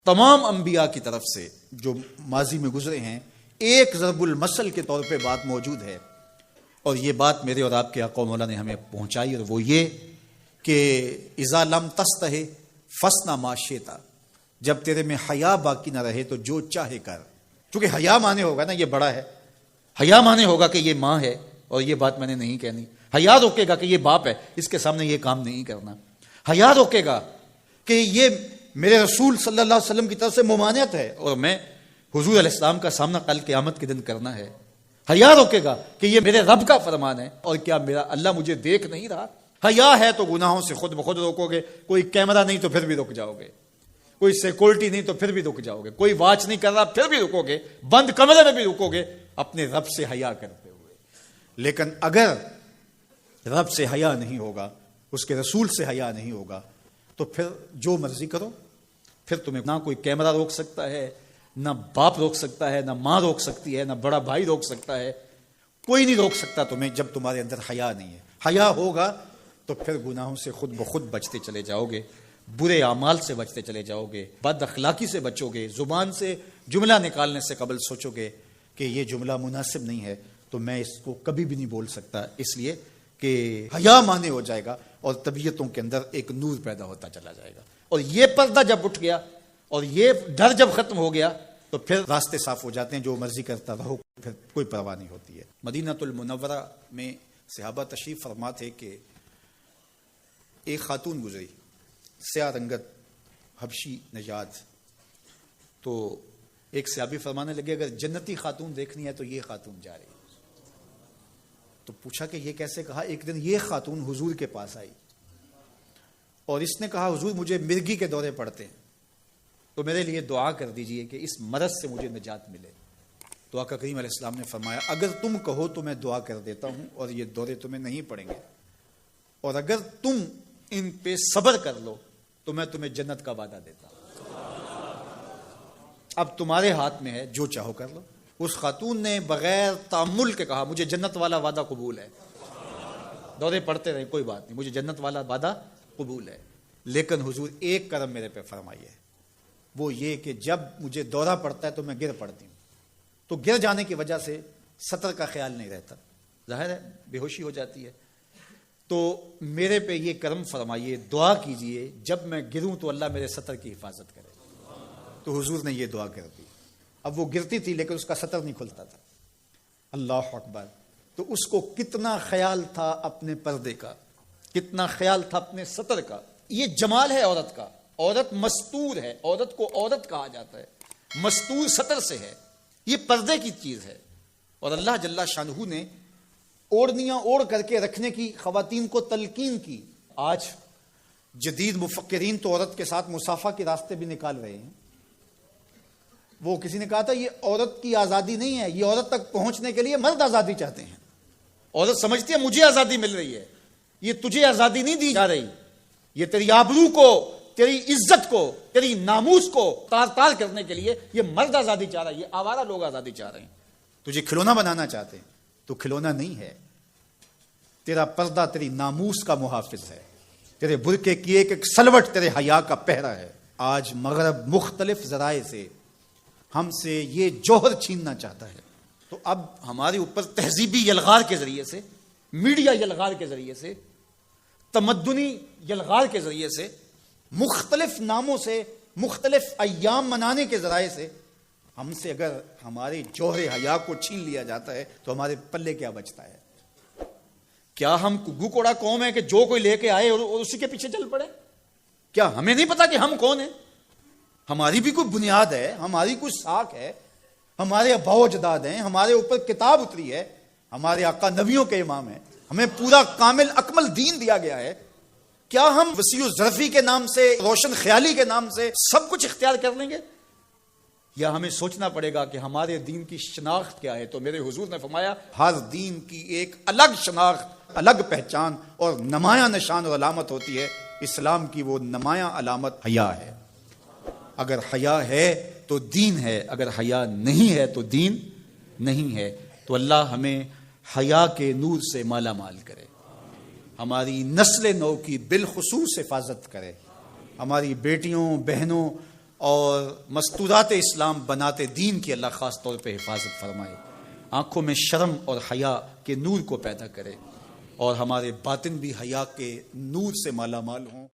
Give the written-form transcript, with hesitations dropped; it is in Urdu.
تمام انبیاء کی طرف سے جو ماضی میں گزرے ہیں ایک ضرب المثل کے طور پہ بات موجود ہے، اور یہ بات میرے اور آپ کے آقا مولا نے ہمیں پہنچائی، اور وہ یہ کہ اذا لم تستحی فاصنع ما شئت، جب تیرے میں حیا باقی نہ رہے تو جو چاہے کر. چونکہ حیا مانے ہوگا نا یہ بڑا ہے، حیا مانے ہوگا کہ یہ ماں ہے اور یہ بات میں نے نہیں کہنی، حیا روکے گا کہ یہ باپ ہے اس کے سامنے یہ کام نہیں کرنا، حیا روکے گا کہ یہ میرے رسول صلی اللہ علیہ وسلم کی طرف سے ممانعت ہے اور میں حضور علیہ السلام کا سامنا کل قیامت کے دن کرنا ہے. حیا روکے گا کہ یہ میرے رب کا فرمان ہے اور کیا میرا اللہ مجھے دیکھ نہیں رہا. حیا ہے تو گناہوں سے خود بخود روکو گے، کوئی کیمرہ نہیں تو پھر بھی رک جاؤ گے، کوئی سیکورٹی نہیں تو پھر بھی رک جاؤ گے، کوئی واچ نہیں کر رہا پھر بھی رکو گے، بند کمرے میں بھی رکو گے اپنے رب سے حیا کرتے ہوئے. لیکن اگر رب سے حیا نہیں ہوگا، اس کے رسول سے حیا نہیں ہوگا، تو پھر جو مرضی کرو، پھر تمہیں نہ کوئی کیمرہ روک سکتا ہے، نہ باپ روک سکتا ہے، نہ ماں روک سکتی ہے، نہ بڑا بھائی روک سکتا ہے، کوئی نہیں روک سکتا تمہیں جب تمہارے اندر حیا نہیں ہے. حیا ہوگا تو پھر گناہوں سے خود بخود بچتے چلے جاؤ گے، برے اعمال سے بچتے چلے جاؤ گے، بد اخلاقی سے بچو گے، زبان سے جملہ نکالنے سے قبل سوچو گے کہ یہ جملہ مناسب نہیں ہے تو میں اس کو کبھی بھی نہیں بول سکتا، اس لیے کہ حیا مانے ہو جائے گا اور طبیعتوں کے اندر ایک نور پیدا ہوتا چلا جائے گا. اور یہ پردہ جب اٹھ گیا اور یہ ڈر جب ختم ہو گیا تو پھر راستے صاف ہو جاتے ہیں، جو مرضی کرتا رہو، پھر کوئی پرواہ نہیں ہوتی ہے. مدینہ المنورہ میں صحابہ تشریف فرما تھے کہ ایک خاتون گزری، سیاہ رنگت، حبشی نژاد. تو ایک صحابی فرمانے لگے اگر جنتی خاتون دیکھنی ہے تو یہ خاتون جا رہی. تو پوچھا کہ یہ کیسے؟ کہا ایک دن یہ خاتون حضور کے پاس آئی اور اس نے کہا حضور مجھے مرگی کے دورے پڑتے ہیں تو میرے لیے دعا کر دیجئے کہ اس مرض سے مجھے نجات ملے. تو آقا کریم علیہ السلام نے فرمایا اگر تم کہو تو میں دعا کر دیتا ہوں اور یہ دورے تمہیں نہیں پڑیں گے، اور اگر تم ان پہ صبر کر لو تو میں تمہیں جنت کا وعدہ دیتا ہوں. اب تمہارے ہاتھ میں ہے، جو چاہو کر لو. اس خاتون نے بغیر تأمل کے کہا مجھے جنت والا وعدہ قبول ہے، دورے پڑتے رہے کوئی بات نہیں، مجھے جنت والا وعدہ قبول ہے، لیکن حضور ایک کرم میرے پہ فرمائیے، وہ یہ کہ جب مجھے دورہ پڑتا ہے تو میں گر پڑتی ہوں، تو گر جانے کی وجہ سے سطر کا خیال نہیں رہتا، ظاہر ہے بے ہوشی ہو جاتی ہے، تو میرے پہ یہ کرم فرمائیے، دعا کیجئے جب میں گروں تو اللہ میرے سطر کی حفاظت کرے. تو حضور نے یہ دعا کر دی. اب وہ گرتی تھی لیکن اس کا سطر نہیں کھلتا تھا. اللہ اکبر. تو اس کو کتنا خیال تھا اپنے پردے کا، کتنا خیال تھا اپنے سطر کا. یہ جمال ہے عورت کا، عورت مستور ہے، عورت کو عورت کہا جاتا ہے، مستور سطر سے ہے، یہ پردے کی چیز ہے. اور اللہ جل شانہ نے اوڑھنیاں اوڑھ کر کے رکھنے کی خواتین کو تلقین کی. آج جدید مفکرین تو عورت کے ساتھ مصافحہ کے راستے بھی نکال رہے ہیں. وہ کسی نے کہا تھا یہ عورت کی آزادی نہیں ہے، یہ عورت تک پہنچنے کے لیے مرد آزادی چاہتے ہیں. عورت سمجھتی ہے مجھے آزادی مل رہی ہے، یہ تجھے آزادی نہیں دی جا رہی، یہ تیری آبرو کو، تیری عزت کو، تیری ناموس کو تار تار کرنے کے لیے یہ مرد آزادی چاہ رہا ہے، یہ آوارہ لوگ آزادی چاہ رہے ہیں. تجھے کھلونا بنانا چاہتے ہیں، تو کھلونا نہیں ہے. تیرا پردہ تیری ناموس کا محافظ ہے، تیرے برقعے کی ایک ایک سلوٹ تیرے حیا کا پہرا ہے. آج مغرب مختلف ذرائع سے ہم سے یہ جوہر چھیننا چاہتا ہے. تو اب ہمارے اوپر تہذیبی یلغار کے ذریعے سے، میڈیا یلغار کے ذریعے سے، تمدنی یلغار کے ذریعے سے، مختلف ناموں سے، مختلف ایام منانے کے ذرائع سے ہم سے اگر ہمارے جوہر حیا کو چھین لیا جاتا ہے تو ہمارے پلے کیا بچتا ہے؟ کیا ہم گگو کوڑا قوم ہے کہ جو کوئی لے کے آئے اور اسی کے پیچھے چل پڑے؟ کیا ہمیں نہیں پتا کہ ہم کون ہیں؟ ہماری بھی کوئی بنیاد ہے، ہماری کوئی ساکھ ہے، ہمارے آباء و اجداد ہیں، ہمارے اوپر کتاب اتری ہے، ہمارے آقا نبیوں کے امام ہیں، ہمیں پورا کامل اکمل دین دیا گیا ہے. کیا ہم وسیع الظرفی کے نام سے، روشن خیالی کے نام سے سب کچھ اختیار کر لیں گے؟ یا ہمیں سوچنا پڑے گا کہ ہمارے دین کی شناخت کیا ہے؟ تو میرے حضور نے فرمایا ہر دین کی ایک الگ شناخت، الگ پہچان اور نمایاں نشان اور علامت ہوتی ہے. اسلام کی وہ نمایاں علامت حیا ہے. اگر حیا ہے تو دین ہے، اگر حیا نہیں ہے تو دین نہیں ہے. تو اللہ ہمیں حیا کے نور سے مالا مال کرے، ہماری نسل نو کی بالخصوص حفاظت کرے، ہماری بیٹیوں، بہنوں اور مستورات اسلام بناتے دین کی اللہ خاص طور پہ حفاظت فرمائے، آنکھوں میں شرم اور حیا کے نور کو پیدا کرے، اور ہمارے باطن بھی حیا کے نور سے مالا مال ہوں۔